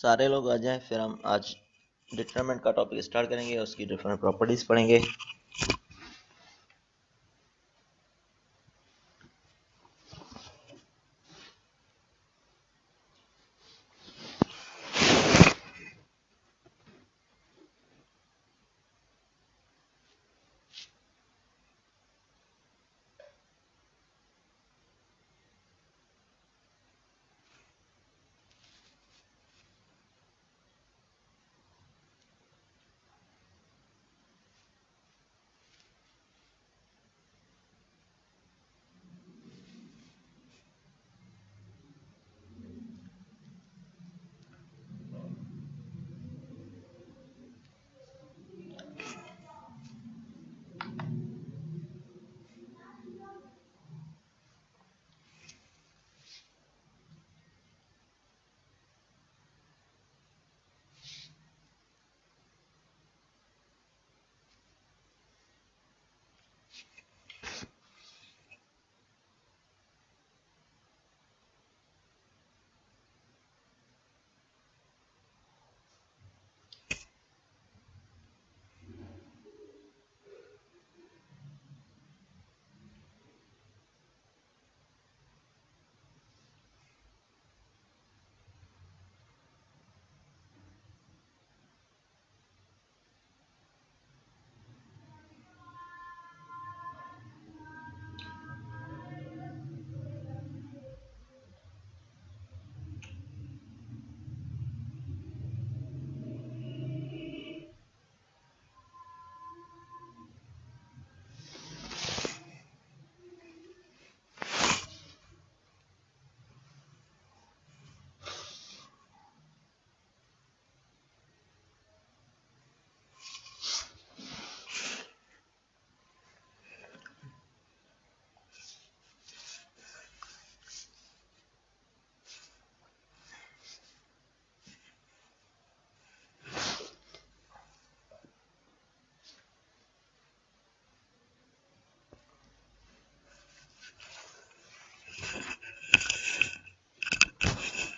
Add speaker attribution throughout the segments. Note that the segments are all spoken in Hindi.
Speaker 1: सारे लोग आ जाएं, फिर हम आज डिटरमिनेंट का टॉपिक स्टार्ट करेंगे, उसकी डिफरेंट प्रॉपर्टीज पढ़ेंगे।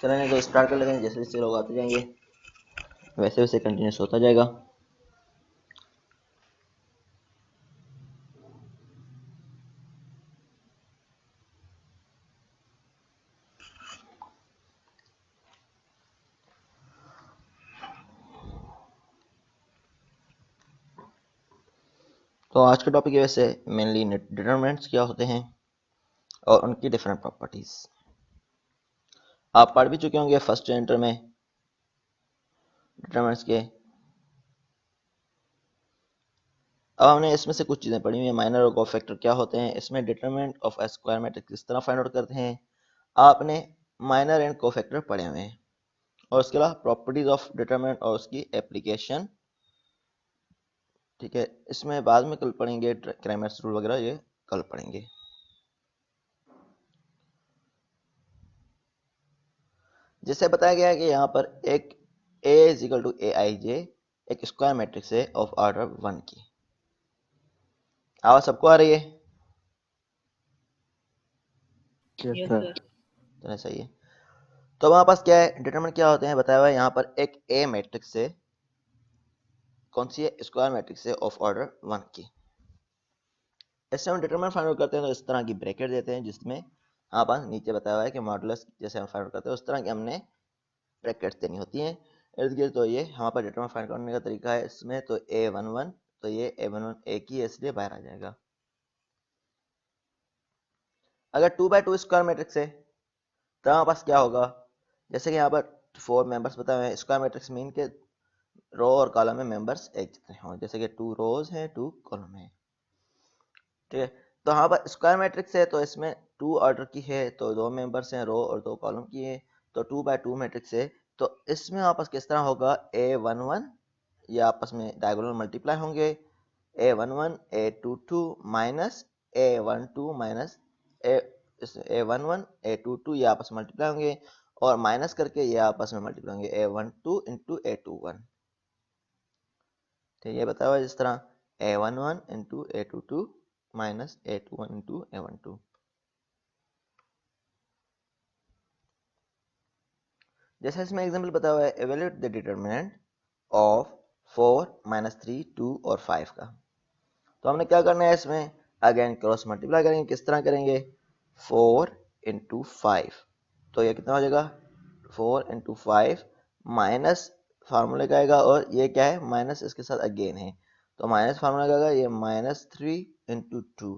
Speaker 1: चलें तो स्टार्ट कर लेते हैं। जैसे जैसे लोग आते जाएंगे वैसे वैसे कंटिन्यूस होता जाएगा। तो आज के टॉपिक की वजह से मेनली डिटरमिनेंट्स क्या होते हैं और उनकी डिफरेंट प्रॉपर्टीज आप पढ़ भी चुके होंगे फर्स्ट चैप्टर में डिटरमिनेंट्स के। अब हमने इसमें से कुछ चीज़ें पढ़ी हुई हैं। माइनर और कोफैक्टर क्या होते हैं, इसमें determinant of A square matrix किस तरह फाइंड आउट करते हैं, आपने माइनर एंड कोफैक्टर पढ़े हुए हैं। और उसके अलावा प्रॉपर्टीज ऑफ डिटरमिनेंट और उसकी एप्लीकेशन, ठीक है, इसमें बाद में कल पढ़ेंगे। क्रैमर्स रूल वगैरह ये कल पढ़ेंगे। जैसे बताया गया है कि यहाँ पर एक A is equal to A i जे एक स्क्वायर मैट्रिक्स है ऑफ ऑर्डर 1 की। आवाज सबको आ रही है?
Speaker 2: Yes sir.
Speaker 1: तो सही है। तो हमारे पास क्या है, डिटरमिनेंट क्या होते हैं बताया हुआ है। यहाँ पर एक ए मैट्रिक्स है, कौन सी है, स्क्वायर मैट्रिक्स है ऑफ ऑर्डर 1 की। ऐसे हम डिटरमिनेंट फाइंड आउट करते हैं तो इस तरह की ब्रैकेट देते हैं जिसमें हमारे पास नीचे बताया हुआ है कि मॉडुलस जैसे हम फाइंड आउट करते हैं उस तरह की हमने ब्रैकेट्स देनी होती हैं इर्द गिर्द। तो ये हमारे पास डिटरमिनेंट फाइंड करने का तरीका है इसमें। तो A11, तो ये A11 एक ही है इसलिए बाहर आ जाएगा। अगर 2x2 स्क्वायर मैट्रिक्स है तो हमारे पास क्या होगा, जैसे कि यहाँ पर 4 मेंबर्स बताए हुए हैं। स्क्वायर मैट्रिक्स मीन के रो और कॉलम में मेंबर्स एक जितने हों, जैसे कि 2 रोज हैं 2 कॉलम है, ठीक है। तो यहाँ पर स्क्वायर मैट्रिक्स है तो इसमें 2 ऑर्डर की है, तो 2 मेंबर्स हैं, रो और 2 कॉलम की है। तो 2x2 मैट्रिक्स है तो इसमें आपस किस तरह होगा, A11 ये आपस में डायगोनल मल्टीप्लाई होंगे। A11 A22 minus A12 minus A11 A22 ये आपस में मल्टीप्लाई होंगे और माइनस करके ये आपस में मल्टीप्लाई होंगे A12 इंटू A21। ठीक है, ये बताया हुआ है जिस तरह A11 into A22 minus A21 into A12। जैसे इसमें एग्जांपल बताया हुआ है, एवेल्यूएट द डिटरमिनेंट ऑफ 4 -3 2 और 5 का। तो हमने क्या करना है इसमें, अगेन क्रॉस मल्टीप्लाई करेंगे। किस तरह करेंगे, 4 × 5, तो ये कितना हो जाएगा 4 × 5 माइनस फार्मूले का आएगा, और ये क्या है माइनस इसके साथ अगेन है, तो माइनस फार्मूला का आएगा, ये -3 × 2,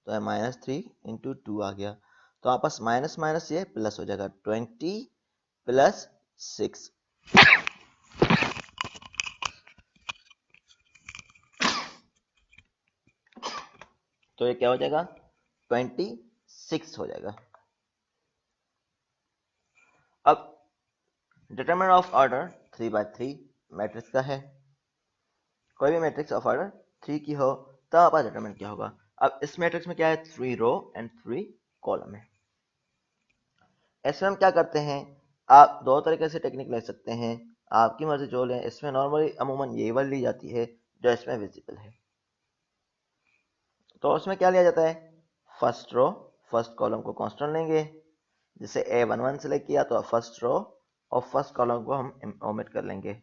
Speaker 1: तो है -3 × 2 आ गया। तो आपस माइनस माइनस ये प्लस हो जाएगा, 20 + 6। तो ये क्या हो जाएगा 26 हो जाएगा। अब डिटरमिनेंट ऑफ ऑर्डर 3/3 मैट्रिक्स का है, कोई भी मैट्रिक्स ऑफ ऑर्डर 3 की हो तब आपका डिटरमिनेंट क्या होगा। अब इस मैट्रिक्स में क्या है, 3 रो एंड 3 कॉलम है। इसमें हम क्या करते हैं, आप दो तरीके से टेक्निक ले सकते हैं, आपकी मर्जी जो लें। इसमें नॉर्मली अमूमन ये वाली ली जाती है जो इसमें विजिबल है। तो उसमें क्या लिया जाता है, फर्स्ट रो फर्स्ट कॉलम को कांस्टेंट लेंगे, जैसे A11 सेलेक्ट किया तो फर्स्ट रो और फर्स्ट कॉलम को हम ओमिट कर लेंगे।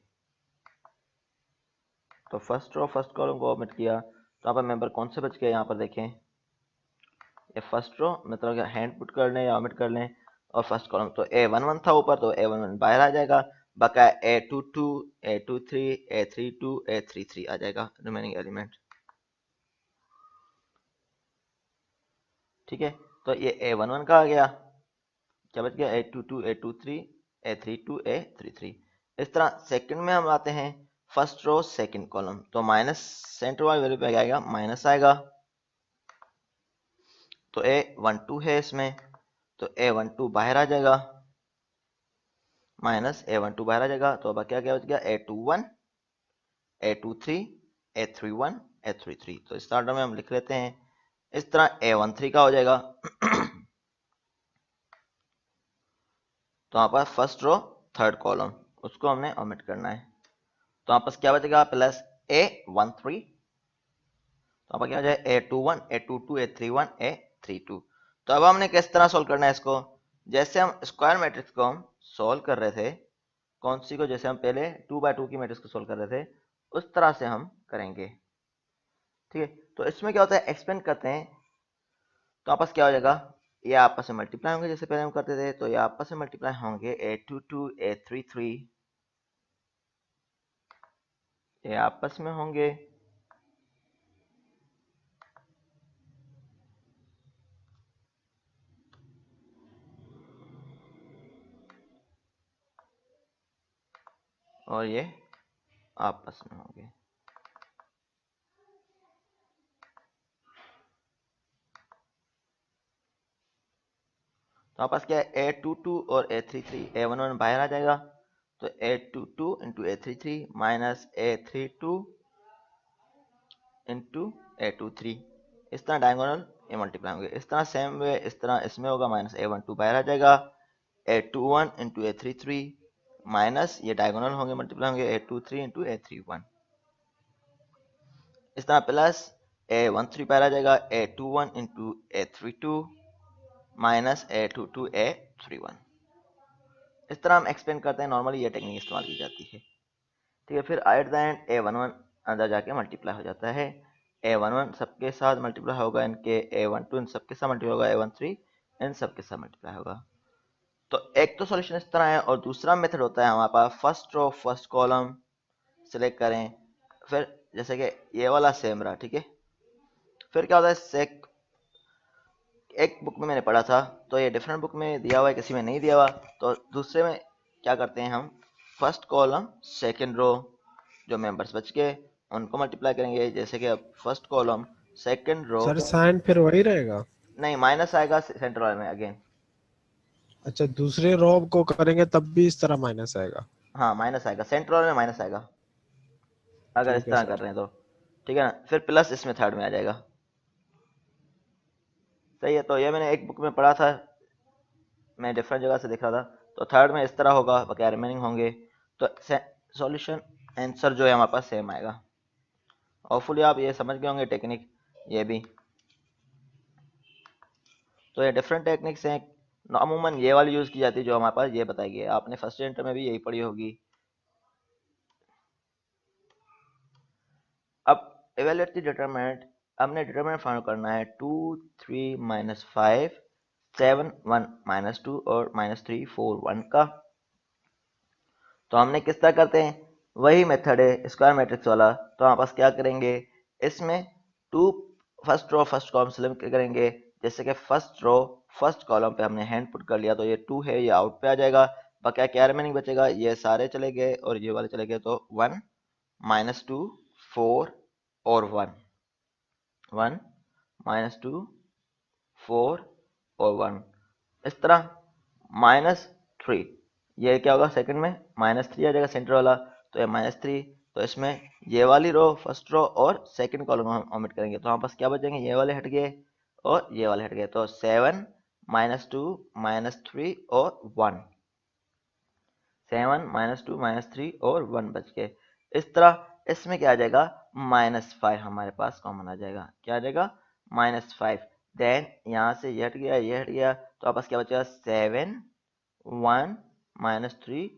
Speaker 1: तो फर्स्ट रो फर्स्ट कॉलम को ओमिट किया तो यहाँ पर मेंबर कौन से बच गए, यहाँ पर देखें, ये फर्स्ट रो मतलब हैंड पुट कर लें या ओमिट कर लें, और फर्स्ट कॉलम तो A11 था ऊपर, तो A11 बाहर आ जाएगा, बकाया A22 A23 A32 A33 आ जाएगा रिमेनिंग एलिमेंट। ठीक है, तो ये A11 का आ गया, क्या बच गया A22 A23 A32 A33। इस तरह सेकंड में हम आते हैं, फर्स्ट रो सेकंड कॉलम, तो माइनस सेंटर वाली वैल्यू पे क्या आएगा, माइनस आएगा, तो A12 है इसमें, तो A12 बाहर आ जाएगा, माइनस A12 बाहर आ जाएगा, तो अब क्या क्या बच गया A21 A23 A31 A33। तो इस ऑर्डर में हम लिख लेते हैं, इस तरह A13 का हो जाएगा। तो यहाँ पर फर्स्ट रो थर्ड कॉलम उसको हमने ओमिट करना है, तो यहाँ पर क्या बचेगा प्लस A13, तो अब क्या हो जाए A21 A22 A31 A32। तो अब हमने किस तरह सोल्व करना है इसको, जैसे हम स्क्वायर मैट्रिक्स को हम सोल्व कर रहे थे, कौन सी को, जैसे हम पहले 2/2 की मैट्रिक्स को सोल्व कर रहे थे उस तरह से हम करेंगे। ठीक है, तो इसमें क्या होता है, एक्सपेंड करते हैं, तो आपस क्या हो जाएगा, ये आपस में मल्टीप्लाई होंगे जैसे पहले हम करते थे, तो ये आपस में मल्टीप्लाई होंगे, A22 A33 ये आपस में होंगे, और ये आपस में होंगे। तो आपस क्या है A22 और A33, A11 बाहर आ जाएगा, तो A22 into A33 minus A32 into A23, इस तरह डायगोनल ये मल्टीप्लाई होंगे। इस तरह सेम वे इस तरह इसमें होगा, माइनस A12 बाहर आ जाएगा, A21 इंटू A33 माइनस ये डायगोनल होंगे मल्टीप्लाई होंगे A23 इंटू A31, इस तरह प्लस A13 बाहर आ जाएगा, A21 into A32 minus A22 A31। इस तरह हम एक्सपेंड करते हैं, नॉर्मली ये टेक्निक इस्तेमाल की जाती है। ठीक है, फिर एट द एंड A11 अंदर जाके मल्टीप्लाई हो जाता है, A11 सबके साथ मल्टीप्लाई होगा, इनके A12 इन सबके साथ मल्टीप्लाई होगा, A13 इन सबके साथ मल्टीप्लाई होगा। तो एक तो सॉल्यूशन इस तरह है, और दूसरा मेथड होता है हमारे पास first row first column select करें, फिर जैसे कि ये वाला सेम रहा। ठीक है, फिर क्या होता है, सेक एक बुक में मैंने पढ़ा था, तो ये डिफरेंट बुक में दिया हुआ है, किसी में नहीं दिया हुआ, तो दूसरे में क्या करते हैं हम, फर्स्ट कॉलम सेकंड रो जो मेंबर्स बच गए उनको मल्टीप्लाई करेंगे, जैसे कि अब first column second row,
Speaker 2: sir sign फिर वही रहेगा।
Speaker 1: नहीं माइनस आएगा सेंटर वाले में अगेन,
Speaker 2: अच्छा, दूसरे रो को करेंगे तब भी इस तरह माइनस आएगा।
Speaker 1: हाँ माइनस आएगा सेंटर वाले में, माइनस आएगा अगर इस
Speaker 2: ठीक है
Speaker 1: तरह कर
Speaker 2: सर।
Speaker 1: रहे हैं तो। ठीक है ना, फिर प्लस इसमें थर्ड में आ जाएगा। सही है, तो ये मैंने एक बुक में पढ़ा था, मैं डिफरेंट जगह से देख रहा था, तो थर्ड में इस तरह होगा, बकाया रिमेनिंग होंगे, तो सॉल्यूशन आंसर जो है हमारे पास सेम आएगा। होपफुली आप ये समझ गए होंगे टेक्निक ये भी। तो ये डिफरेंट टेक्निक्स हैं, अमूमन ये वाली यूज की जाती है जो हमारे पास ये बताई गई है, आपने फर्स्ट इंटर में भी यही पढ़ी होगी। अब इवेलुएट द डिटरमिनेंट, हमने डिटरमिनेंट फाइंड करना है 2 3 -5 7 1 -2 और -3 4 1 का। तो हमने किस तरह करते हैं, वही मेथड है स्क्वायर मैट्रिक्स वाला। तो हमारे पास क्या करेंगे, इसमें to first row first column select करेंगे। जैसे कि फर्स्ट रो फर्स्ट कॉलम पे हमने हैंड पुट कर लिया तो ये 2 है, ये आउट पे आ जाएगा। बकाया क्या रिमेनिंग बचेगा, ये सारे चले गए और ये वाले चले गए, तो 1 -2 4 और 1 1 -2 4 और 1। इस तरह -3, ये क्या होगा सेकंड में -3 आ जाएगा सेंटर वाला, तो ये -3। तो इसमें ये वाली रो फर्स्ट रो और सेकंड कॉलम हम ओमिट करेंगे, तो हमारे पास क्या बचेंगे, ये वाले हट गए और ये वाले हट गए। तो 7 -2 -3 और 1, 7 -2 -3 और 1 बच गए। इस तरह इसमें क्या आ जाएगा, -5 हमारे पास कॉमन आ जाएगा। क्या आ जाएगा, -5। देन यहाँ से ये हट गया, ये हट गया, तो आपस क्या बचेगा 7 1 -3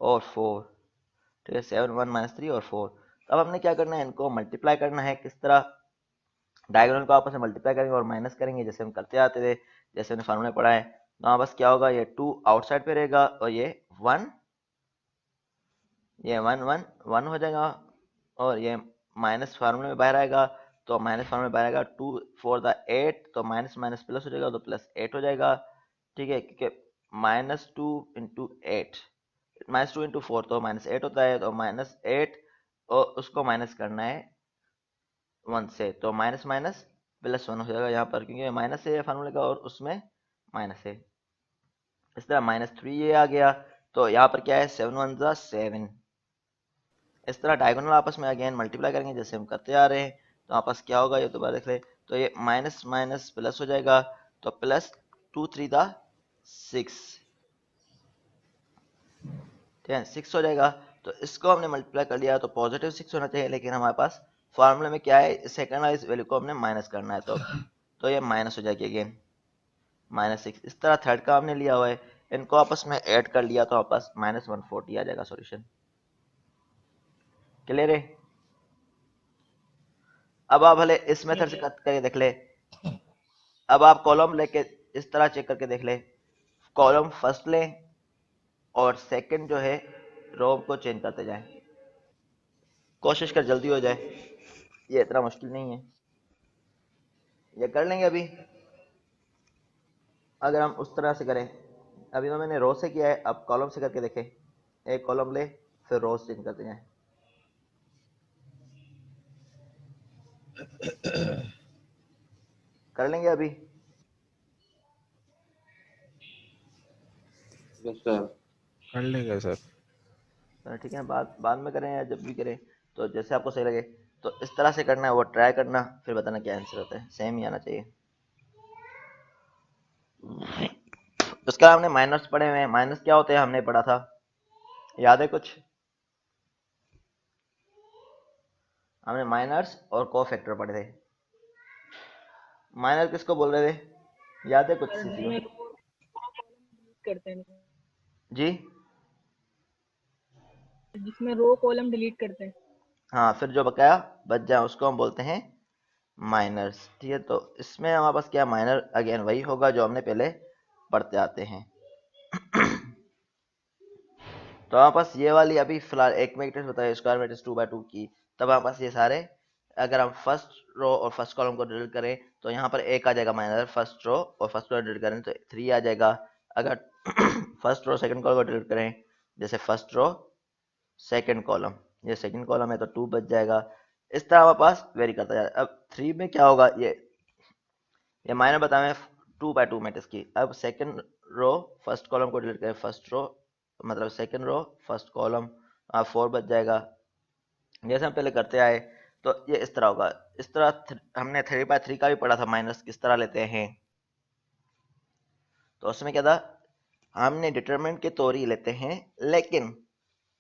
Speaker 1: और 4। ठीक है, 7 1 -3 और 4। अब हमने क्या करना है, इनको मल्टीप्लाई करना है। किस तरह, डायगोनल को आपस में मल्टीप्लाई करेंगे और माइनस करेंगे जैसे हम करते आते थे, जैसे हमने फार्मूला पढ़ा है। तो यहाँ बस क्या होगा, ये 2 आउटसाइड पे रहेगा और ये 1 1 1 हो जाएगा और ये माइनस फार्मूले में बाहर आएगा। तो माइनस फार्मूले में बाहर आएगा 2 4 द 8, तो माइनस माइनस प्लस हो जाएगा तो +8 हो जाएगा। ठीक है, क्योंकि -2 × 8 -2 × 4 तो -8 होता है, तो -8 और उसको माइनस करना है 1 से, तो माइनस माइनस +1 हो जाएगा यहाँ पर, क्योंकि माइनस है फार्मूले का और उसमें माइनस है। इस तरह -3 ये आ गया, तो यहाँ पर क्या है 7 1 ज़ा 7। इस तरह डायगोनल आपस में अगेन मल्टीप्लाई करेंगे जैसे हम करते आ रहे हैं। तो आपस क्या होगा, ये दोबारा देख ले, तो ये माइनस माइनस प्लस हो जाएगा, तो +2 3 दा 6, ठीक है 6 हो जाएगा। तो इसको हमने मल्टीप्लाई कर लिया तो पॉजिटिव 6 होना चाहिए, लेकिन हमारे पास फार्मूले में क्या है, सेकंड वाली इस वैल्यू को हमने माइनस करना है, तो ये माइनस हो जाएगी अगेन -6। इस तरह थर्ड का हमने लिया हुआ है, इनको आपस में ऐड कर लिया तो आपस -140 आ जाएगा सॉल्यूशन। क्लियर है। अब आप भले इस मेथड से करके देख ले। अब आप कॉलम लेके इस तरह चेक करके देख ले, कॉलम फर्स्ट लें और सेकंड जो है रो को चेंज करते जाएं। कोशिश कर जल्दी हो जाए, ये इतना मुश्किल नहीं है, ये कर लेंगे अभी। अगर हम उस तरह से करें, अभी तो मैंने रो से किया है, अब कॉलम से करके देखें। एक कॉलम ले फिर रो चेंज करते जाएं। कर लेंगे अभी।
Speaker 2: कर लेंगे सर।
Speaker 1: ठीक है, बाद बाद में करें या जब भी करें, तो जैसे आपको सही लगे। तो इस तरह से करना है, वो ट्राई करना, फिर बताना क्या आंसर होता है, सेम ही आना चाहिए। उसका हमने माइनस पढ़े हुए हैं, माइनस क्या होते हैं हमने पढ़ा था, याद है कुछ? हमने माइनस और कोफैक्टर पढ़े थे। माइनर किसको बोल रहे थे, याद है कुछ किसी
Speaker 3: जिसमें
Speaker 1: को?
Speaker 3: रो करते हैं,
Speaker 1: जी
Speaker 3: जिसमें रो कॉलम डिलीट करते हैं।
Speaker 1: हाँ, फिर जो बकाया बच जाए उसको हम बोलते हैं माइनर्स। ठीक है, तो इसमें हमारे पास क्या, माइनर अगेन वही होगा जो हमने पहले पढ़ते आते हैं। तो हमारे पास ये वाली अभी फिलहाल एक मैट्रिक्स बताइए, स्क्वायर मैट्रिक्स 2x2 की। तब हमारे पास ये सारे, अगर हम फर्स्ट रो और फर्स्ट कॉलम को डिलीट करें तो यहाँ पर एक आ जाएगा माइनर, फर्स्ट रो और फर्स्ट कॉलम डिलीट करें तो 3 आ जाएगा। अगर फर्स्ट रो सेकंड कॉलम को डिलीट करें, जैसे फर्स्ट रो सेकंड कॉलम, ये सेकंड कॉलम है तो 2 बच जाएगा। इस तरह हमारे पास वेरी करता जाए। अब 3 में क्या होगा, ये माइनर बताए 2x2 मैट्रिक्स की। अब सेकंड रो फर्स्ट कॉलम को डिलीट करें, फर्स्ट रो मतलब सेकंड रो फर्स्ट कॉलम, 4 बच जाएगा जैसे हम पहले करते आए। तो ये इस तरह होगा। इस तरह हमने 3x3 का भी पढ़ा था, माइनस किस तरह लेते हैं। तो उसमें क्या था, हमने डिटरमिनेंट के तौर ही लेते हैं, लेकिन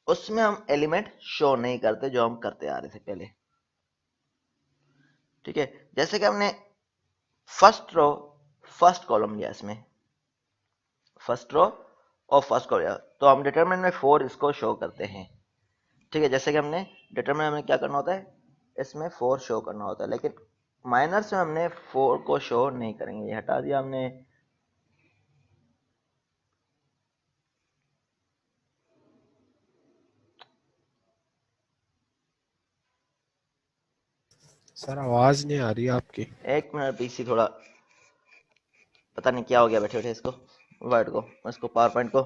Speaker 1: उसमें हम एलिमेंट शो नहीं करते जो हम करते आ रहे थे पहले। ठीक है, जैसे कि हमने फर्स्ट रो फर्स्ट कॉलम लिया इसमें, फर्स्ट रो और फर्स्ट कॉलम, तो हम डिटरमिनेंट में 4 इसको शो करते हैं। ठीक है, जैसे कि हमने डिटरमिनेंट में क्या करना होता है, इसमें 4 शो करना होता है, लेकिन माइनर्स में हमने 4 को शो नहीं करेंगे, ये हटा दिया हमने।
Speaker 2: सर आवाज नहीं आ रही आपकी।
Speaker 1: एक मिनट, पीसी थोड़ा पता नहीं क्या हो गया बैठे बैठे इसको, वर्ड को, इसको पावर पॉइंट को।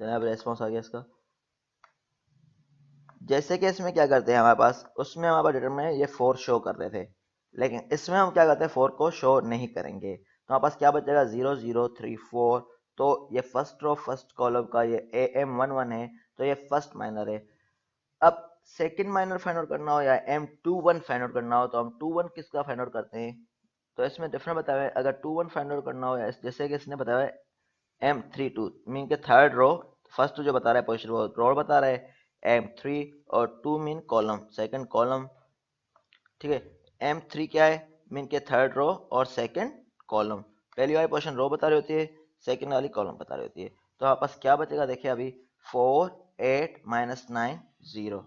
Speaker 1: जनाब रेस्पॉन्स आ गया इसका। जैसे कि इसमें क्या करते हैं, हमारे पास उसमें हमारे पास डिटरमिनेंट ये 4 शो कर रहे थे, लेकिन इसमें हम क्या करते हैं, 4 को शो नहीं करेंगे, तो हमारे पास क्या बचेगा, 0 0 3 4। तो ये फर्स्ट रो फर्स्ट कॉलम का ये AM11 है, तो ये फर्स्ट माइनर है। अब सेकंड माइनर फाइंड आउट करना हो या M21 फाइंड आउट करना हो, तो हम 21 किसका फाइंड आउट करते हैं, तो इसमें डिफरेंट बताया है। अगर 21 फाइंड आउट करना हो, जैसे कि इसने बताया है M32 मीन के थर्ड रो, फर्स्ट जो बता रहा है पोजीशन वो रो बता रहा है, M3 और 2 मीन कॉलम, सेकंड कॉलम। ठीक है, M3 क्या है, मीन के थर्ड रो और सेकंड कॉलम। पहली वाली पोजीशन रो बता रही होती है, सेकंड वाली कॉलम बता रही होती है। तो आपके पास क्या बचेगा, देखिए अभी 4 8 -9 0।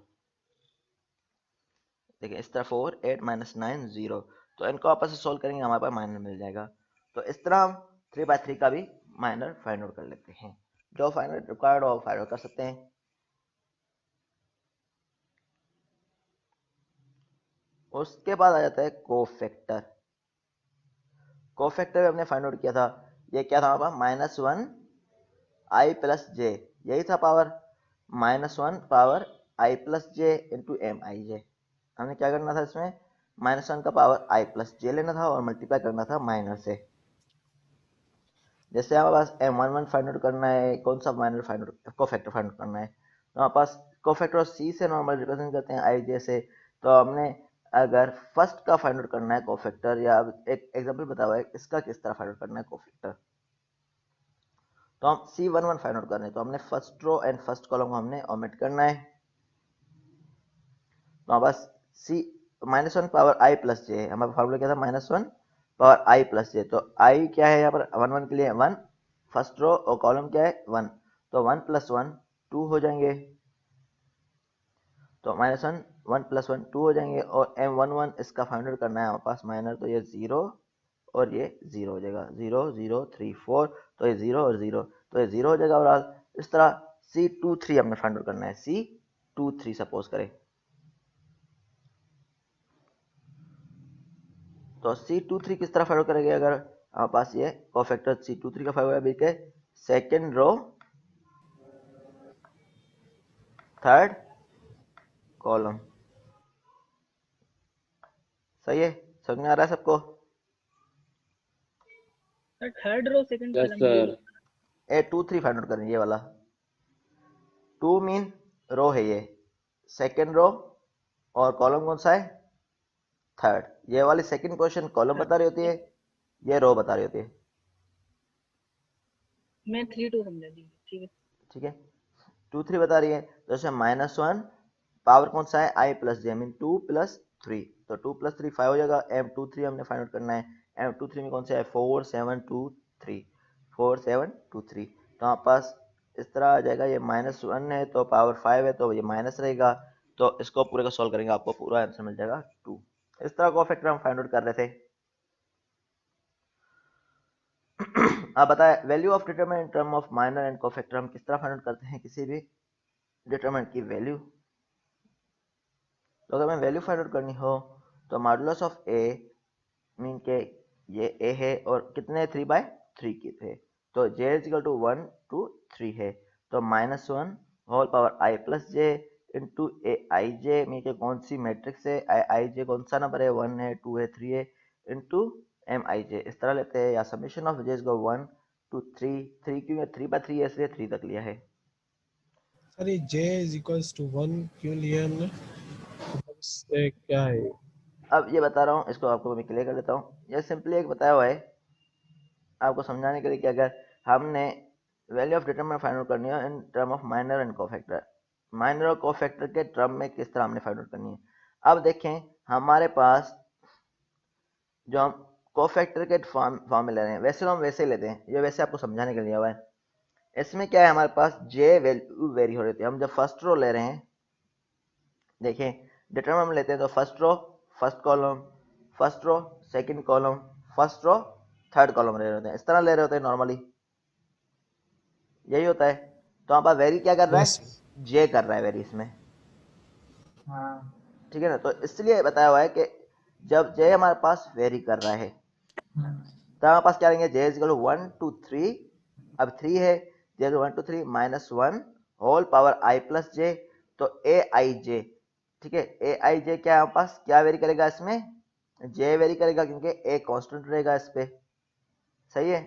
Speaker 1: देखिए इस तरह 4 8 -9 0, तो इनको आपस में सोल्व करेंगे, हमारे पास माइनर मिल जाएगा। तो इस तरह हम 3/3 का भी माइनर फाइंड आउट कर लेते हैं। जो फाइंड रिक्वायर्ड हो फाइंड आउट कर सकते हैं। उसके बाद आ जाता है कोफैक्टर। कोफैक्टर हमने फाइंड आउट किया था, ये क्या था हमारा, -1 i प्लस जे, यही था power, -1 power i plus J into M I J. हमने क्या करना था इसमें, -1 का पावर i प्लस जे लेना था और मल्टीप्लाई करना था माइनर से। जैसे हमारे पास M11 फाइंड आउट करना है, कौन सा minor find out, cofactor find out करना है, तो हमारे पास कोफैक्टर C से नॉर्मल रिप्रेजेंट करते हैं i j से। तो हमने अगर फर्स्ट का फाइंड आउट करना है कोफैक्टर, या एक एग्जांपल बता हुआ है इसका किस तरह फाइंड आउट करना है कोफैक्टर, तो हम C11 फाइंड आउट करना है, तो हमने first row and first column को हमने ओमिट करना है। तो हमारे पास C -1 power i plus j, हमारा फॉर्मूला क्या था, -1 पावर i प्लस जे। तो i क्या है यहाँ पर, 1 1 के लिए 1, फर्स्ट रो और कॉलम क्या है 1, तो 1 + 1 2 हो जाएंगे, तो -1 1 + 1 2 हो जाएंगे। और M11 इसका फाइंड आउट करना है हमारे पास माइनर, तो ये 0 और ये 0 हो जाएगा, 0 0 3 4, तो ये 0 और 0, तो ये 0 हो जाएगा। और इस तरह C23 हमने फाइंड आउट करना है, C23 सपोज करें, तो C23 किस तरह फाइंड आउट करेंगे, अगर हमारे पास ये कोफैक्टर C23 का फाइंड आउट है, सेकेंड रो थर्ड कॉलम। सही है, समझ में आ रहा है सबको।
Speaker 3: Sir third row second
Speaker 4: yes
Speaker 3: column
Speaker 4: sir.
Speaker 1: A23 find out करेंगे, ये वाला 2 मीन रो है ये, सेकेंड रो और कॉलम कौन सा है, थर्ड। ये वाली सेकंड क्वेश्चन कॉलम बता रही होती है, ये रो बता रही होती है।
Speaker 3: मैं 3 2 समझा जी, ठीक है।
Speaker 1: ठीक है, 2 3 बता रही है, तो इसमें -1 पावर कौन सा है, i प्लस जे, मीन 2 + 3, तो 2 + 3 5 हो जाएगा। M23 हमने फाइंड आउट करना है, M23 में कौन सा है, 4 7 2 3, 4 7 2 3। तो हमारे पास इस तरह आ जाएगा, ये -1 है तो पावर 5 है, तो ये माइनस रहेगा, तो इसको पूरे को सॉल्व करेंगे, आपको पूरा आंसर मिल जाएगा 2। इस तरह को फैक्टर हम फाइंड आउट कर रहे थे। आप बताएं, value of determinant in term of minor and cofactor हम किस तरह फाइंड आउट करते हैं किसी भी डिटरमिनेंट की वैल्यू। तो अगर हमें वैल्यू फाइंड आउट करनी हो, तो मॉडुलस ऑफ ए मीन के ये ए है और कितने 3/3 के थे, तो j = 1 to 3 है, तो -1 whole power i plus J into a i j, mean के कौन सी मैट्रिक्स है, आई जे कौन सा नंबर है, 1 है 2 है 3 है, इंटू एम आई जे, इस तरह लेते हैं। या समेशन ऑफ j = 1 to 3, 3 क्यों, 3/3 है इसलिए 3 तक लिया है।
Speaker 2: सर ये j = 1 क्यों लिया हमने, इससे क्या है।
Speaker 1: अब ये बता रहा हूँ, इसको आपको मैं क्लियर कर देता हूँ। ये सिंपली एक बताया हुआ है आपको समझाने के लिए कि अगर हमने value of determinant find out करनी है in term of minor and cofactor, minor और कोफैक्टर के टर्म में किस तरह हमने फाइंड आउट करनी है। अब देखें हमारे पास जो हम कोफैक्टर के फॉर्म में ले रहे हैं, वैसे तो हम वैसे ही लेते हैं, ये वैसे आपको समझाने के लिए हुआ है। इसमें क्या है, हमारे पास जे वैल्यू वेरी हो रही थी। हम जब फर्स्ट रो ले रहे हैं, देखिए डिटरमिनेंट हम लेते हैं तो first row first column, first row second column, first row third column ले रहे होते हैं, इस तरह ले रहे होते हैं नॉर्मली, यही होता है। तो यहाँ पर वेरी क्या कर रहा
Speaker 2: यस
Speaker 1: है, जे कर रहा है वेरी इसमें, ठीक है ना। तो इसलिए बताया हुआ है कि जब जे हमारे पास वेरी कर रहा है तो हमारे पास क्या लेंगे, जे इज इक्वल टू 1 2 3, अब 3 है, जे 1 2 3 माइनस 1 होल पावर आई प्लस जे, तो ए आई जे, ठीक है। ए आई जे क्या है हमारे पास, क्या वेरी करेगा इसमें, जे वेरी करेगा, क्योंकि ए कांस्टेंट रहेगा इस पे, सही है।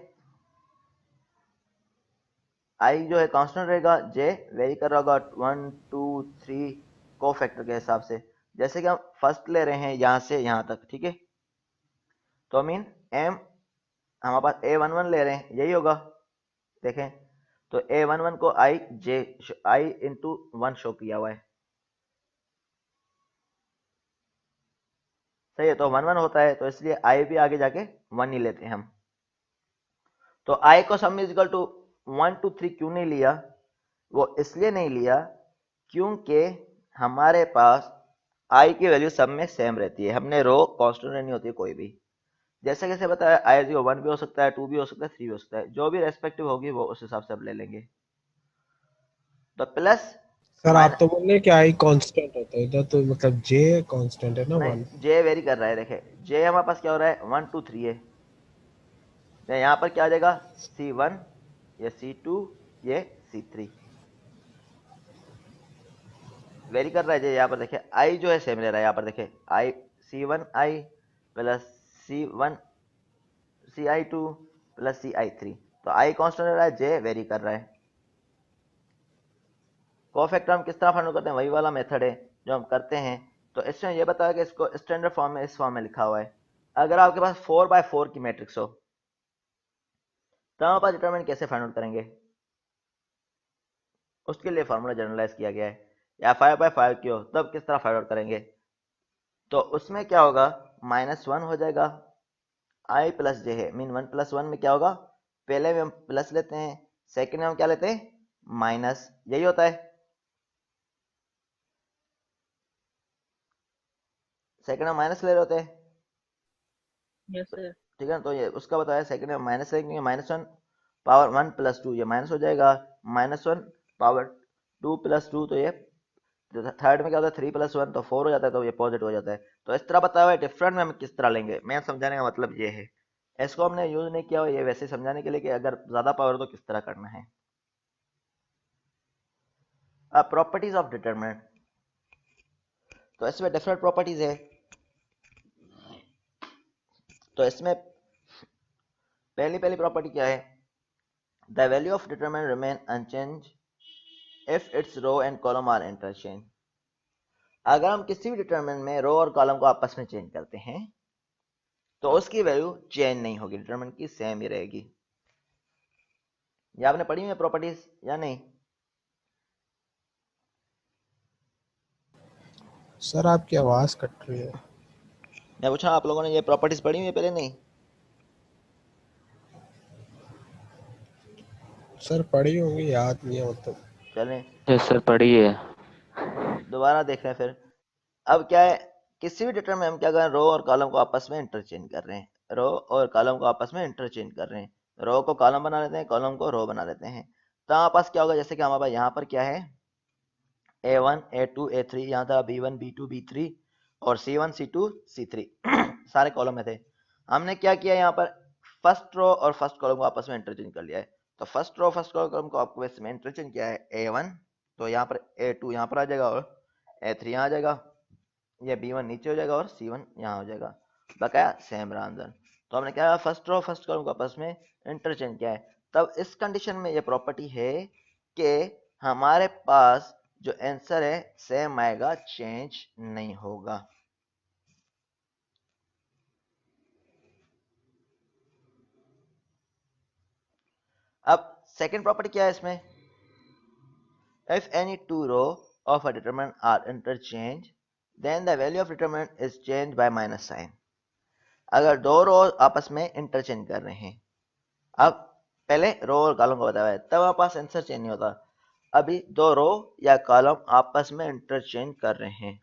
Speaker 1: आई जो है कांस्टेंट रहेगा, जे वेरी कर रहा होगा 1 2 3 को फैक्टर के हिसाब से। जैसे कि हम फर्स्ट ले रहे हैं यहां से यहां तक, ठीक है, तो मीन एम हमारे पास A11 ले रहे हैं, यही होगा, देखें तो A11 को आई जे आई इंटू 1 शो किया हुआ है, सही है। तो 1 1 होता है, तो इसलिए आई भी आगे जाके 1 ही लेते हैं हम। तो आई को सम इज इक्वल टू 1 2 3 क्यों नहीं लिया, वो इसलिए नहीं लिया क्योंकि हमारे पास आई की वैल्यू सब में सेम रहती है, हमने रो कांस्टेंट नहीं होती है कोई भी। जैसे कैसे बताया, आई 1 भी हो सकता है, 2 भी हो सकता है, 3 भी हो सकता है, जो भी रेस्पेक्टिव होगी वो उस हिसाब से अब ले लेंगे। तो प्लस
Speaker 2: सर, आप
Speaker 1: माइनस,
Speaker 2: तो बोल रहे हैं कि आई कांस्टेंट होता है इधर, तो मतलब जे कांस्टेंट है ना, 1।
Speaker 1: नहीं जे वेरी कर रहा है, देखे जे हमारे पास क्या हो रहा है 1 2 3 है, तो यहाँ पर क्या आ जाएगा C1, ये C2, ये C3 वेरी कर रहा है। जे यहाँ पर देखे आई जो है सेम ले रहा है, यहाँ पर देखे आई C1 आई plus C1 CI2 plus CI3, तो आई कांस्टेंट ले रहा है, जे वेरी कर रहा है। कोफैक्टर हम किस तरह फाइंड करते हैं, वही वाला मेथड है जो हम करते हैं। तो इसमें यह बताया कि इसको स्टैंडर्ड फॉर्म में इस फॉर्म में लिखा हुआ है। अगर आपके पास 4x4 की मैट्रिक्स हो तो हम डिटरमिनेंट कैसे फाइंड आउट करेंगे, उसके लिए फार्मूला जनरलाइज किया गया है। या 5x5 की हो तब किस तरह फाइंड आउट करेंगे, तो उसमें क्या होगा, -1 हो जाएगा, आई प्लस जे है, मीन 1 + 1 में क्या होगा, पहले में हम प्लस लेते हैं, सेकंड में हम क्या लेते हैं माइनस, यही होता है। सेकंड में माइनस ले रहे होते हैं,
Speaker 3: यस सर।
Speaker 1: ठीक है ना। तो ये उसका बताया, सेकंड में माइनस लेंगे, -1 पावर 1 + 2, ये माइनस हो जाएगा, -1 पावर 2 + 2, तो ये थर्ड में क्या होता है 3 + 1 तो 4 हो जाता है, तो ये पॉजिटिव हो जाता है। तो इस तरह बताया हुआ है, डिफरेंट में हम किस तरह लेंगे, मैं समझाने का मतलब ये है। इसको हमने यूज नहीं किया हुआ, ये वैसे समझाने के लिए कि अगर ज्यादा पावर तो किस तरह करना है। अब प्रॉपर्टीज ऑफ डिटरमिनेंट, तो इसमें डिफरेंट प्रॉपर्टीज है। तो इसमें पहली पहली प्रॉपर्टी क्या है, the value of determinant remain unchange if its row and column are interchange. अगर हम किसी भी डिटरमिनेंट में रो और कॉलम को आपस में चेंज करते हैं तो उसकी वैल्यू चेंज नहीं होगी, डिटरमिनेंट की सेम ही रहेगी। ये आपने पढ़ी है प्रॉपर्टीज या नहीं,
Speaker 2: सर, आपकी आवाज कट रही है।
Speaker 1: मैं पूछा आप लोगों ने ये प्रॉपर्टीज पढ़ी हुई है पहले, नहीं?
Speaker 2: सर, पढ़ी होंगी, याद नहीं है मतलब।
Speaker 1: चलें
Speaker 4: यस सर, पढ़िए।
Speaker 1: दोबारा देख रहे हैं फिर। अब क्या है, किसी भी डेटा में हम क्या कर रहे हैं, रो और कॉलम को आपस में इंटरचेंज कर रहे हैं, रो और कॉलम को आपस में इंटरचेंज कर रहे हैं, रो को कॉलम बना लेते हैं, कॉलम को रो बना लेते हैं। तो हमारे पास क्या होगा, जैसे कि हमारे पास यहाँ पर क्या है A1 A2 A3, यहाँ था B1 B2 B3 और C1 C2 C3 सारे कॉलम में थे। हमने क्या किया, यहाँ पर फर्स्ट रो और फर्स्ट कॉलम को आपस में इंटरचेंज कर लिया है। तो फर्स्ट रो फर्स्ट कॉलम को आपको इसमें इंटरचेंज किया है, A1 तो यहाँ पर A2 यहाँ पर आ जाएगा और A3 यहाँ आ जाएगा, ये B1 नीचे हो जाएगा और C1 यहाँ हो जाएगा, बकाया सेम रहा अंदर। तो हमने क्या फर्स्ट रो फर्स्ट कॉलम को आपस में इंटरचेंज किया है। तब इस कंडीशन में ये प्रॉपर्टी है कि हमारे पास जो आंसर है सेम आएगा, चेंज नहीं होगा। अब सेकंड प्रॉपर्टी क्या है इसमें, if any two row of a determinant are interchanged then the value of determinant is changed by minus sign। अगर दो रो आपस में इंटरचेंज कर रहे हैं, अब पहले रो और कॉलम को बताया है तब हमारे पास आंसर चेंज नहीं होता। अभी दो रो या कॉलम आपस में इंटरचेंज कर रहे हैं,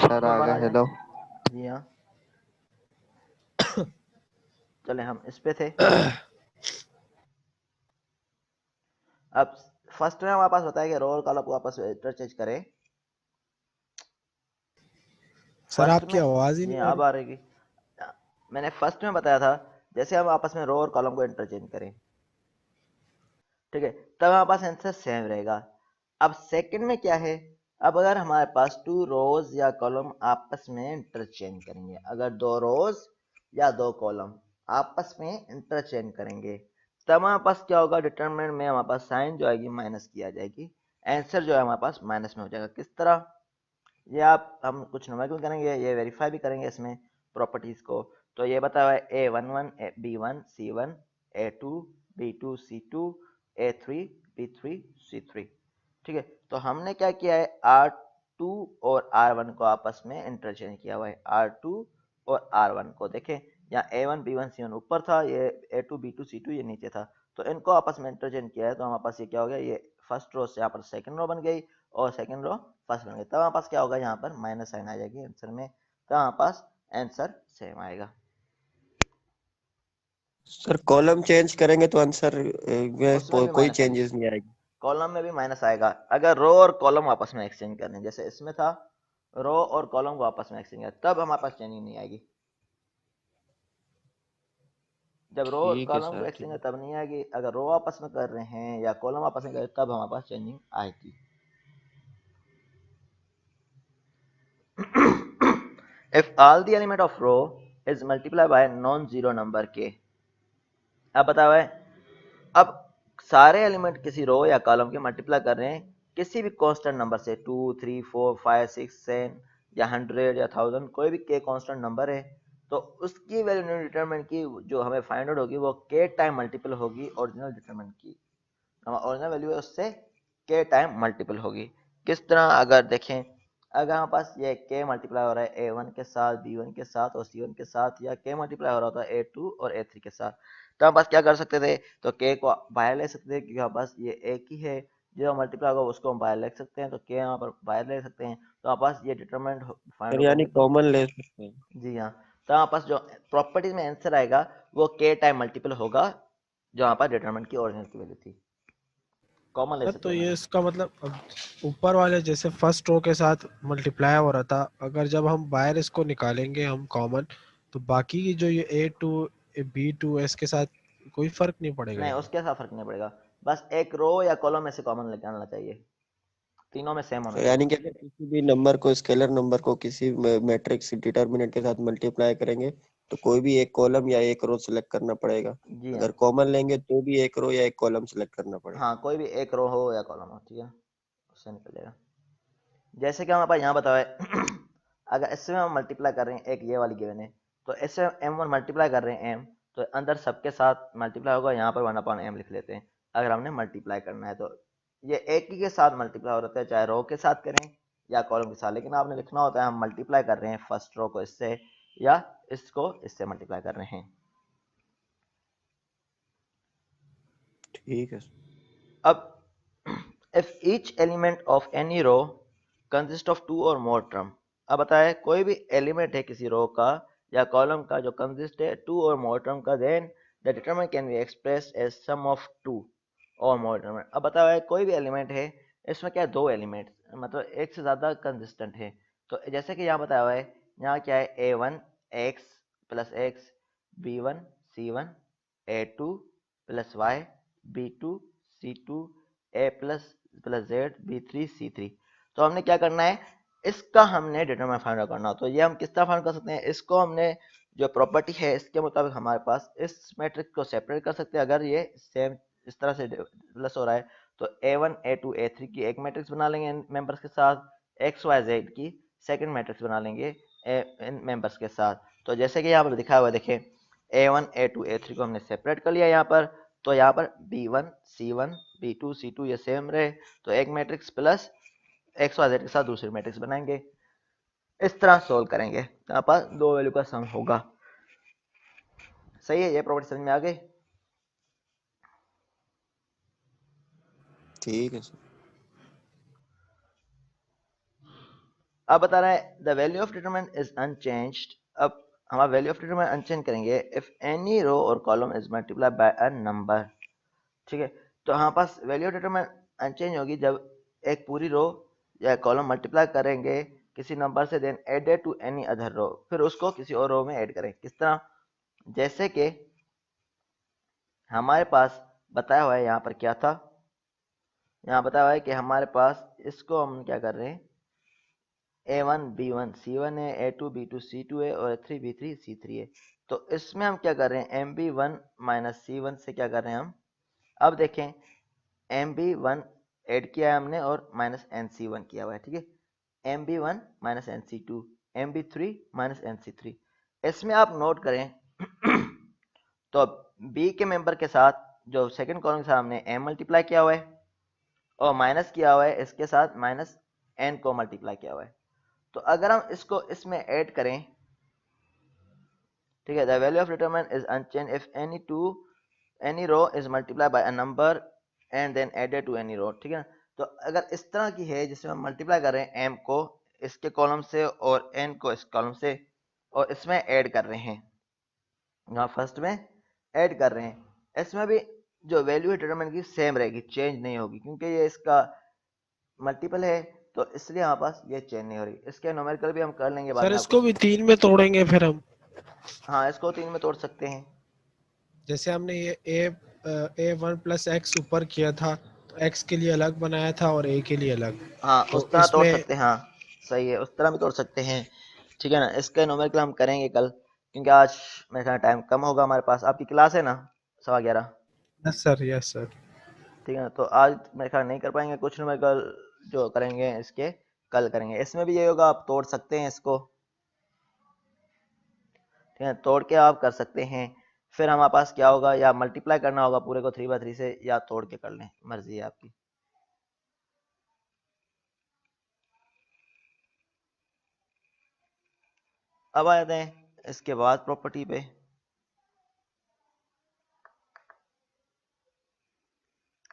Speaker 4: सर आ गए। हेलो।
Speaker 1: जी हाँ। चले हम इस पे थे। अब फर्स्ट में हमारे पास होता है कि रो और कॉलम को आपस में इंटरचेंज करें।
Speaker 2: सर
Speaker 1: फर्स्ट
Speaker 2: आपकी
Speaker 1: में
Speaker 2: आवाज ही
Speaker 1: जी
Speaker 2: नहीं आ
Speaker 1: अब
Speaker 2: रही।
Speaker 1: आ रही। मैंने फर्स्ट में बताया था जैसे हम आपस में रो और कॉलम को इंटरचेंज करें, ठीक है, तब हमारे पास आंसर सेम रहेगा। अब सेकंड में क्या है, अब अगर हमारे पास टू रोज या कॉलम आपस में इंटरचेंज करेंगे, अगर दो रोज या दो कॉलम आपस में इंटरचेंज करेंगे तब हमारे पास क्या होगा, डिटरमिनेंट में हमारे पास साइन जो आएगी माइनस की आ जाएगी, आंसर जो है हमारे पास माइनस में हो जाएगा। किस तरह, ये आप हम कुछ न्यूमेरिकल करेंगे, ये वेरीफाई भी करेंगे इसमें प्रॉपर्टीज को। तो ये बताया हुआ है A11 B1 C1 A2 B2 C2 A3 B3 C3, ठीक है। तो हमने क्या किया है, R2 और R1 को आपस में इंटरचेंज किया हुआ है। R2 और R1 को देखें, यहाँ A1 B1 C1 ऊपर था, ये A2 B2 C2 ये नीचे था, तो इनको आपस में इंटरचेंज किया है। तो हमारे पास ये क्या हो गया, ये फर्स्ट रो से यहाँ पर सेकंड रो बन गई और सेकंड रो फर्स्ट बन गई। तब हमारे पास क्या होगा, यहाँ पर माइनस साइन आ जाएगी आंसर में, तब हमारे पास आंसर सेम आएगा।
Speaker 4: सर कॉलम चेंज करेंगे तो आंसर में
Speaker 1: उसमें भी
Speaker 4: कोई
Speaker 1: माइनस आएगी,
Speaker 4: चेंजेस नहीं आएगी।
Speaker 1: कॉलम में भी माइनस आएगा अगर रो और कॉलम आपस में एक्सचेंज करने हैं। जैसे इसमें था रो और कॉलम को आपस में एक्सचेंज किया तब हमारे पास चेंजिंग नहीं आएगी। जब रो और
Speaker 4: ठीक है
Speaker 1: कॉलम को
Speaker 4: सर,
Speaker 1: एक्सचेंज है
Speaker 4: ठीक।
Speaker 1: तब नहीं आएगी, अगर रो आपस में कर रहे हैं या कॉलम आपस में कर रहे हैं तब हमारे पास चेंजिंग आएगी। If all the element of row is multiplied by non-zero number k, अब बताओ है, अब सारे एलिमेंट किसी रो या कॉलम के मल्टीप्लाई कर रहे हैं किसी भी कांस्टेंट नंबर से, 2 3 4 5 6 7 या 100 या 1000, कोई भी के कांस्टेंट नंबर है, तो उसकी वैल्यू डिटरमिनेंट की जो हमें फाइंड आउट होगी वो के टाइम मल्टीपल होगी ओरिजिनल डिटरमिनेंट की। हमारा ओरिजिनल वैल्यू है उससे के टाइम मल्टीपल होगी। किस तरह, अगर देखें, अगर हमारे पास ये के मल्टीप्लाई हो रहा है A1 के साथ B1 के साथ और C1 के साथ, या के मल्टीप्लाई हो रहा होता है A2 और A3 के साथ, तो हम पास क्या कर सकते थे, तो के को बाहर ले सकते थे क्योंकि हमारे पास ये एक ही है, जो मल्टीप्लाई होगा उसको हम बाहर ले सकते हैं, तो के यहाँ पर बाहर ले सकते हैं, तो हमारे पास ये डिटरमिनेंट फाइंड
Speaker 4: सर
Speaker 1: आउट
Speaker 4: यानी
Speaker 1: होंगे। तो
Speaker 4: कॉमन ले सकते हैं।
Speaker 1: जी हाँ, तो हमारे पास जो प्रॉपर्टीज में आंसर आएगा वो के टाइम मल्टीपल होगा जो यहाँ पर डिटरमिनेंट की ओरिजिनल की वैल्यू थी। कॉमन ले
Speaker 2: सर
Speaker 1: सकते
Speaker 2: तो
Speaker 1: हैं
Speaker 2: ये
Speaker 1: मैंने।
Speaker 2: इसका मतलब अब ऊपर वाले जैसे फर्स्ट रो के साथ मल्टीप्लाई हो रहा था, अगर जब हम बाहर इसको निकालेंगे हम कॉमन, तो बाकी की जो ये B2 S के साथ कोई फर्क नहीं पड़ेगा
Speaker 1: नहीं,
Speaker 2: इनमें।
Speaker 1: उसके साथ फर्क नहीं पड़ेगा, बस एक रो या कॉलम में से कॉमन लेके आना चाहिए, तीनों में सेम होना
Speaker 4: सर
Speaker 1: चाहिए।
Speaker 4: यानी कि अगर किसी भी नंबर को, स्केलर नंबर को किसी मैट्रिक्स डिटरमिनेंट के साथ मल्टीप्लाई करेंगे तो कोई भी एक कॉलम या एक रो सिलेक्ट करना पड़ेगा।
Speaker 1: जी हाँ,
Speaker 4: अगर कॉमन लेंगे तो भी एक रो या एक कॉलम सिलेक्ट करना पड़ेगा।
Speaker 1: हाँ कोई भी एक रो हो या कॉलम हो, ठीक है, उससे निकलेगा। जैसे कि हमारे पास यहाँ बताया है अगर इससे हम मल्टीप्लाई कर रहे हैं, एक ये वाली गिवन है, तो इससे m1 मल्टीप्लाई कर रहे हैं m, तो अंदर सबके साथ मल्टीप्लाई होगा, यहाँ पर 1/m लिख लेते हैं अगर हमने मल्टीप्लाई करना है। तो ये एक ही के साथ मल्टीप्लाई हो रहा है, चाहे रो के साथ करें या कॉलम के साथ, लेकिन आपने लिखना होता है हम मल्टीप्लाई कर रहे हैं फर्स्ट रो को इससे या इसको इससे मल्टीप्लाई कर रहे हैं।
Speaker 4: ठीक है।
Speaker 1: अब if each element of any row consist of two or more term, अब बताए कोई भी एलिमेंट है किसी रो का या कॉलम का जो कंसिस्ट है टू और मोर टर्म का, then the determinant can be expressed as sum of two और मोर डिटरमिनेंट। अब बताया कोई भी एलिमेंट है, इसमें क्या है, दो एलिमेंट मतलब एक से ज़्यादा कंसिस्टेंट है। तो जैसे कि यहाँ बताया हुआ है, यहाँ क्या है, a1 x plus x, b1 c1, a2 plus y, b2 c2, a plus plus z, b3 c3। तो हमने क्या करना है, इसका हमने डिटरमिनेंट फाइंड आउट करना हो। तो ये हम किस तरह फाइंड कर सकते हैं, इसको हमने जो प्रॉपर्टी है इसके मुताबिक हमारे पास इस मैट्रिक्स को सेपरेट कर सकते हैं। अगर ये सेम इस तरह से प्लस हो रहा है तो a1 a2 a3 की एक मैट्रिक्स बना लेंगे इन मेंबर्स के साथ, x y z की सेकंड मैट्रिक्स बना लेंगे इन मेंबर्स के साथ। तो जैसे कि यहाँ पर दिखाया हुआ है, देखें a1 a2 a3 को हमने सेपरेट कर लिया यहाँ पर, तो यहाँ पर b1 c1 b2 c2 ये सेम रहे, तो एक matrix plus x y z के साथ दूसरी मैट्रिक्स बनाएंगे। इस तरह सोल्व करेंगे, यहाँ पर दो वैल्यू का सम होगा। सही है, ये प्रॉपर्टी समझ में आ गई।
Speaker 4: ठीक है सर।
Speaker 1: अब बता रहा है the value of determinant is unchanged. अब हम वैल्यू ऑफ डिटरमिनेंट अनचेंज करेंगे इफ एनी रो और column is multiplied by a number. ठीक है, तो हमारे पास वैल्यू ऑफ डिटरमिनेंट अनचेंज होगी जब एक पूरी रो या कॉलम मल्टीप्लाई करेंगे किसी नंबर से, then added to any other row, फिर उसको किसी और रो में ऐड करें। किस तरह, जैसे कि हमारे पास बताया हुआ है, यहाँ पर क्या था, यहाँ बताया हुआ है कि हमारे पास इसको हम क्या कर रहे हैं, a1 b1 c1 है, a2 b2 c2 है और a3 b3 c3 है। तो इसमें हम क्या कर रहे हैं, mb1 माइनस c1 से क्या कर रहे हैं हम, अब देखें mb1 ऐड किया है हमने और माइनस nc1 किया हुआ है, ठीक है, mb1 minus nc2, mb3 minus nc3। इसमें आप नोट करें तो b के मेंबर के साथ जो सेकंड कॉलम के साथ हमने m मल्टीप्लाई किया हुआ है और माइनस किया हुआ है इसके साथ माइनस n को मल्टीप्लाई किया हुआ है। तो अगर हम इसको इसमें ऐड करें, ठीक है, the value of determinant is unchange if any row is multiply by a number and then added to any row. ठीक है, तो अगर इस तरह की है जिसमें हम मल्टीप्लाई कर रहे हैं m को इसके कॉलम से और n को इस कॉलम से और इसमें ऐड कर रहे हैं, यहाँ फर्स्ट में ऐड कर रहे हैं, इसमें भी जो वैल्यू है डिटरमिनेंट की सेम रहेगी, चेंज नहीं होगी, क्योंकि ये इसका मल्टीपल है तो इसलिए हमारे पास ये चेंज नहीं हो रही। इसके न्यूमेरिकल भी हम कर लेंगे बाद
Speaker 2: सर
Speaker 1: में आपको।
Speaker 2: इसको भी 3 में तोड़ेंगे फिर हम,
Speaker 1: हाँ, इसको 3 में तोड़ सकते हैं।
Speaker 2: जैसे हमने ये a1 प्लस एक्स ऊपर किया था, तो x के लिए अलग बनाया था और a के लिए अलग,
Speaker 1: हाँ,
Speaker 2: तो
Speaker 1: उस तरह तोड़
Speaker 2: इसमें
Speaker 1: सकते हैं, हाँ सही है, उस तरह भी तोड़ सकते हैं। ठीक है ना, इसके न्यूमेरिकल हम करेंगे कल, क्योंकि आज मेरे ख्याल टाइम कम होगा हमारे पास। आपकी क्लास है ना 11:15?
Speaker 2: Yes sir, yes sir.
Speaker 1: ठीक है ना, तो आज मेरे ख्याल नहीं कर पाएंगे, कुछ न्यूमेरिकल जो करेंगे इसके कल करेंगे। इसमें भी ये होगा, आप तोड़ सकते हैं इसको, ठीक है, तोड़ के आप कर सकते हैं। फिर हमारे पास क्या होगा, या मल्टीप्लाई करना होगा पूरे को 3/3 से, या तोड़ के कर लें, मर्जी है आपकी। अब आ जाते हैं इसके बाद प्रॉपर्टी पे।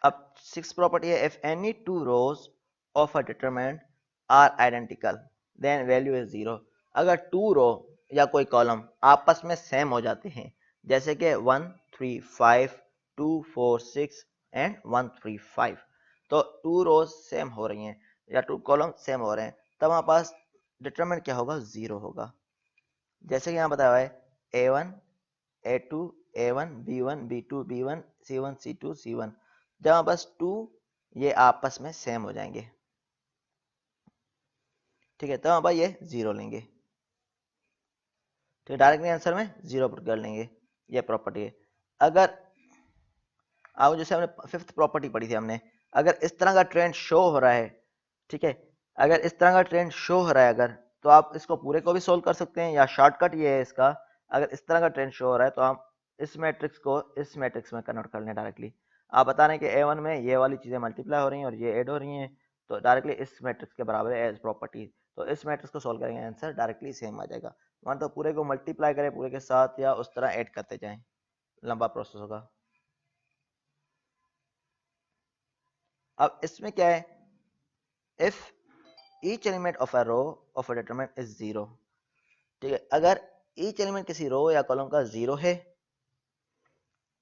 Speaker 1: अब 6 प्रॉपर्टी है, if any two rows of a determinant are identical then value is 0। अगर टू रो या कोई कॉलम आपस में सेम हो जाते हैं, जैसे कि 1 3 5 2 4 6 एंड 1 3 5, तो टू रोज सेम हो रही हैं या टू कॉलम सेम हो रहे हैं, तब हमारे पास डिटरमिनेंट क्या होगा, 0 होगा। जैसे कि यहाँ बताया हुआ है a1 a2 a1 b1 b2 b1 c1 c2 c1, जहाँ बस 2 ये आपस में सेम हो जाएंगे, ठीक है, तो यहाँ पर ये 0 लेंगे। ठीक है, डायरेक्टली आंसर में 0 पुट कर लेंगे, ये प्रॉपर्टी है। अगर अब जैसे हमने फिफ्थ प्रॉपर्टी पढ़ी थी हमने, अगर इस तरह का ट्रेंड शो हो रहा है, ठीक है, अगर इस तरह का ट्रेंड शो हो रहा है अगर, तो आप इसको पूरे को भी सोल्व कर सकते हैं, या शॉर्टकट ये है इसका, अगर इस तरह का ट्रेंड शो हो रहा है तो हम इस मैट्रिक्स को इस मैट्रिक्स में कन्वर्ट कर लें डायरेक्टली। आप बता रहे हैं कि A1 में ये वाली चीजें मल्टीप्लाई हो रही हैं और ये ऐड हो रही हैं, तो डायरेक्टली इस मैट्रिक्स के बराबर है एज प्रॉपर्टी, तो इस मैट्रिक्स को सोल्व करेंगे, आंसर डायरेक्टली सेम आ जाएगा। मान तो पूरे को मल्टीप्लाई करें पूरे के साथ, या उस तरह ऐड करते जाएं, लंबा प्रोसेस होगा। अब इसमें क्या है, if each element of a row of a determinant is 0, ठीक है, अगर ईच एलिमेंट किसी रो या कॉलम का 0 है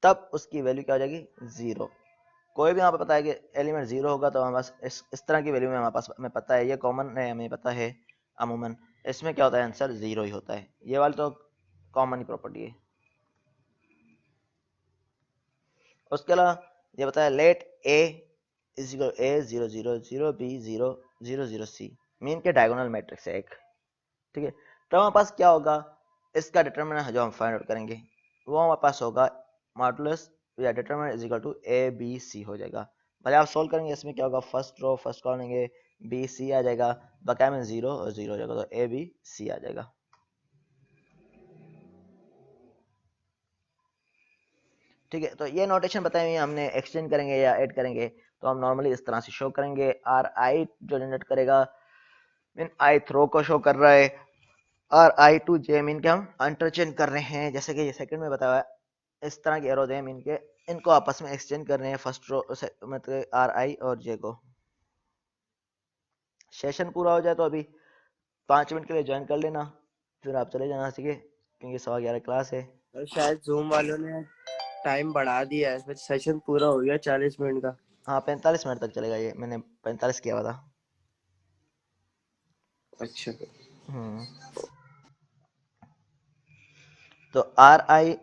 Speaker 1: तब उसकी वैल्यू क्या हो जाएगी, 0। कोई भी हमें पता है कि एलिमेंट 0 होगा तो हमारे पास इस तरह की वैल्यू में हमारे पास हमें पता है, ये कॉमन है, हमें पता है अमूमन इसमें क्या होता है, आंसर 0 ही होता है। ये वाली तो कॉमन ही प्रॉपर्टी है। उसके अलावा ये बताया let A is equal A 0 0 0 B 0 0 0 C, mean के डायगोनल मैट्रिक्स है एक, ठीक है, तो हमारे पास क्या होगा, इसका डिटरमिनेंट जो हम फाइंड आउट करेंगे वो हमारे पास होगा मॉडुलस या determinant is equal to A B C हो जाएगा। पहले आप सोल्व करेंगे, इसमें क्या होगा, फर्स्ट रो फर्स्ट कॉलम लेंगे, बी सी आ जाएगा, बकाया में 0 और 0 हो जाएगा, तो ए बी सी आ जाएगा। ठीक है, तो ये नोटेशन बताई हुई हमने, एक्सचेंज करेंगे या ऐड करेंगे तो हम नॉर्मली इस तरह से शो करेंगे। आर आई जो जनरेट करेगा मीन आई थ्रो को शो कर रहा है, और आई टू जे मीन के हम इंटरचेंज कर रहे हैं, जैसे कि ये सेकंड में बताया इस तरह के एरोज हैं मीन के, इनको आपस में एक्सचेंज कर रहे हैं फर्स्ट रो मतलब आर आई और जे को। सेशन पूरा हो जाए तो अभी 5 मिनट के लिए ज्वाइन कर लेना, फिर आप चले जाना सीखे, क्योंकि 11:15 क्लास है।
Speaker 4: और शायद जूम वालों ने टाइम बढ़ा दिया है, इसमें सेशन पूरा हो गया 40 मिनट का।
Speaker 1: हाँ 45 मिनट तक चलेगा, ये मैंने 45 किया हुआ था।
Speaker 4: अच्छा,
Speaker 1: तो आर आई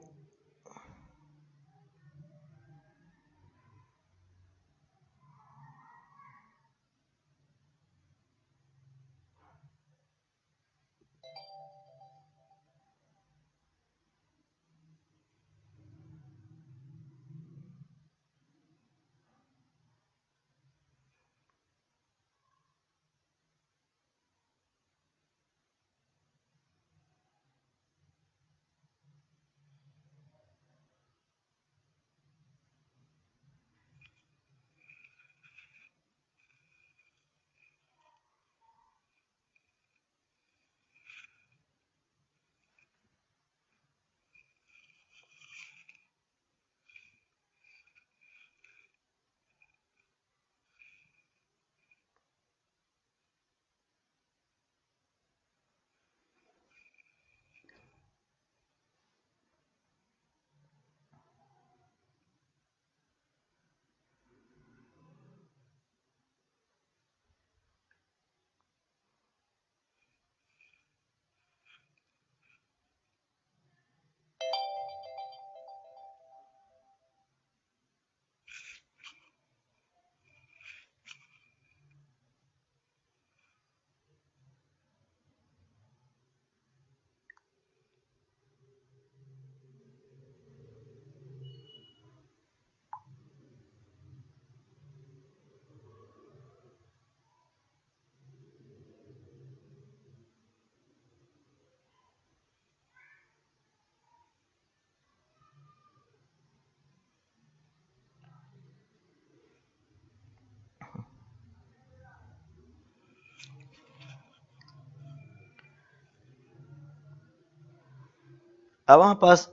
Speaker 1: अब हमारे पास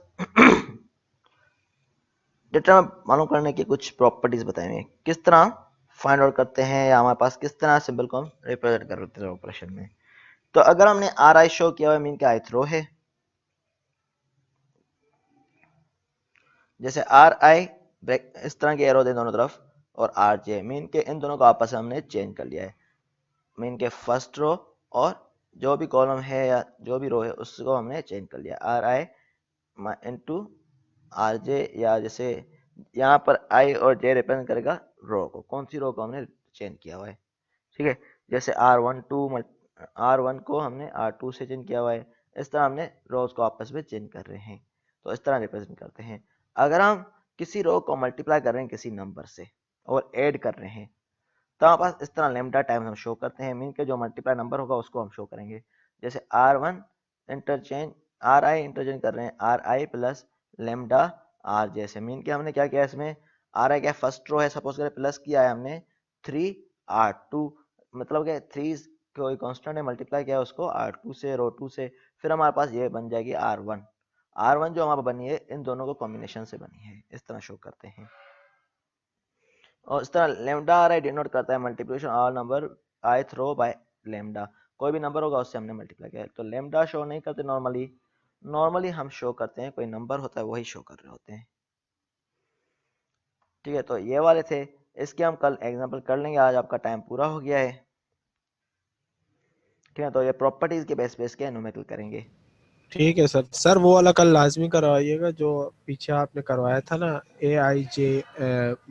Speaker 1: डेटा मालूम करने की कुछ प्रॉपर्टीज बताएंगे, किस तरह फाइंड आउट करते हैं, या हमारे पास किस तरह सिंबल को हम रिप्रेजेंट करते हैं ऑपरेशन में। तो अगर हमने आर आई शो किया हुआ मीन का आई थ्रो है, जैसे आर आई इस तरह के एरो दे दोनों तरफ, और आर जे मीन के इन दोनों को आपस में हमने चेंज कर लिया है, मीन के फर्स्ट रो और जो भी कॉलम है या जो भी रो है उसको हमने चेंज कर लिया, are I into R J, या जैसे यहाँ पर आई और जे रिप्रेजेंट करेगा रो को, कौन सी रो को हमने चेंज किया हुआ है, ठीक है, जैसे R1 को हमने R2 से चेंज किया हुआ है, इस तरह हमने रोज को आपस में चेंज कर रहे हैं, तो इस तरह रिप्रेजेंट करते हैं। अगर हम किसी रो को मल्टीप्लाई कर रहे हैं किसी नंबर से और ऐड कर रहे हैं तो हमारे पास इस तरह लेमडा टाइम्स हम शो करते हैं, मीन के जो मल्टीप्लाई नंबर होगा उसको हम शो करेंगे। जैसे R1 इंटरचेंज RI इंटरचेंज कर रहे हैं RI प्लस लेमडा R, जैसे मीन के हमने क्या किया इसमें, RI क्या फर्स्ट रो है, सपोज करें प्लस किया है हमने 3R2, मतलब क्या 3 कोई कांस्टेंट है, मल्टीप्लाई किया है उसको R2 से, रो 2 से, फिर हमारे पास ये बन जाएगी R1 जो हमारा बनी है इन दोनों को कॉम्बिनेशन से बनी है, इस तरह शो करते हैं। और इस तरह लेमडा RI डिनोट करता है multiplication all number I through by lambda, कोई भी नंबर होगा उससे हमने मल्टीप्लाई किया है। तो लेमडा शो नहीं करते नॉर्मली हम शो करते हैं कोई नंबर होता है वही शो कर रहे होते हैं। ठीक है, तो ये वाले थे, इसके हम कल एग्जांपल कर लेंगे, आज आपका टाइम पूरा हो गया है। ठीक है, तो ये प्रॉपर्टीज के बेस के न्यूमेरिकल करेंगे।
Speaker 2: ठीक है सर। सर वो वाला कल लाजमी करवाइएगा जो पीछे आपने करवाया था ना, AIJ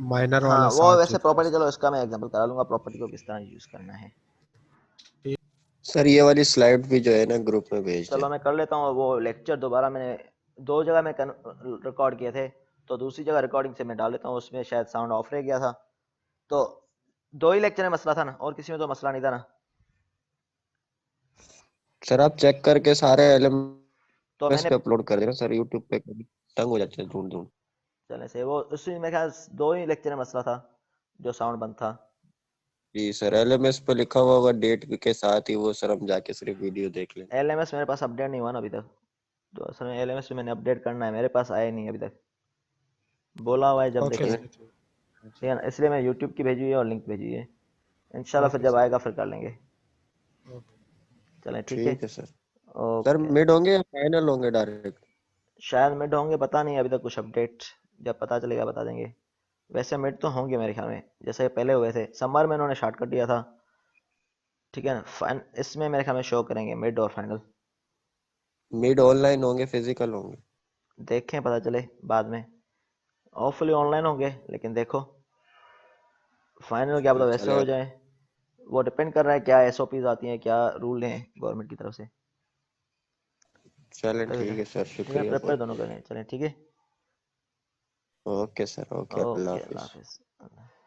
Speaker 2: माइनर
Speaker 1: हाँ
Speaker 2: वाला
Speaker 1: वो
Speaker 2: 7
Speaker 1: वैसे
Speaker 2: जितना।
Speaker 1: प्रॉपर्टी, चलो इसका मैं एग्जांपल करा लूंगा प्रॉपर्टी को किस तरह यूज करना है।
Speaker 4: सर ये वाली स्लाइड भी जो है ना ग्रुप में भेज
Speaker 1: चलो
Speaker 4: दे।
Speaker 1: मैं कर लेता हूँ, वो लेक्चर दोबारा मैंने 2 जगह में रिकॉर्ड किए थे, तो दूसरी जगह रिकॉर्डिंग से मैं डाल देता हूँ, उसमें शायद साउंड ऑफ रह गया था, तो 2 ही लेक्चर में मसला था ना, और किसी में तो मसला नहीं था ना।
Speaker 4: सर आप चेक करके सारे
Speaker 1: तो
Speaker 4: LMS
Speaker 1: मैंने
Speaker 4: पे अपलोड कर देना सर, यूट्यूब पे कभी तंग हो जाते हैं ढूंढ ढूंढ।
Speaker 1: चले से वो उसी में ख्याल 2 ही लेक्चर में मसला था जो साउंड बंद था।
Speaker 4: जी सर, LMS पे लिखा हुआ होगा डेट के साथ ही, वो सर हम जाके सिर्फ वीडियो देख लें।
Speaker 1: LMS मेरे पास अपडेट नहीं हुआ ना अभी तक, तो असल में LMS में मैंने अपडेट करना है, मेरे पास आया नहीं अभी तक, बोला हुआ है जब
Speaker 2: ओके
Speaker 1: देखेंगे।
Speaker 2: सर।
Speaker 1: ठीक है ना, इसलिए मैं यूट्यूब की भेजी है और लिंक भेजी है, इंशाल्लाह फिर
Speaker 2: ओके
Speaker 1: जब
Speaker 2: सर।
Speaker 1: आएगा फिर कर लेंगे। चलें ठीक है।
Speaker 4: ठीक है सर। सर
Speaker 1: ओके,
Speaker 4: मिड होंगे या फाइनल होंगे डायरेक्ट?
Speaker 1: शायद मिड होंगे, पता नहीं अभी तक कुछ अपडेट, जब पता चलेगा बता देंगे। वैसे मिड तो होंगे मेरे ख्याल में, जैसे पहले हुए थे समर में उन्होंने स्टार्ट कर दिया था। ठीक है ना, इसमें मेरे ख्याल में शो करेंगे मिड और फाइनल,
Speaker 4: मिड ऑनलाइन होंगे फिजिकल होंगे?
Speaker 1: देखें पता चले बाद में। होपफुली ऑनलाइन होंगे, लेकिन देखो फाइनल क्या पता वैसे
Speaker 4: चले।
Speaker 1: हो जाए, वो डिपेंड कर रहा है क्या SOPs आती हैं, क्या रूल हैं गवर्नमेंट की तरफ से,
Speaker 4: चलें
Speaker 1: तभी होता
Speaker 4: ठीक
Speaker 1: है।
Speaker 4: है सर,
Speaker 1: ठीक है,
Speaker 4: शुक्रिया
Speaker 1: प्रिपेयर
Speaker 4: बहुत
Speaker 1: दोनों
Speaker 4: बहुत।
Speaker 1: करें, चलें ठीक है।
Speaker 4: ओके सर, ओके, अल्लाह
Speaker 1: ओके, अल्लाह
Speaker 4: हाफिज।
Speaker 1: हाफिज़।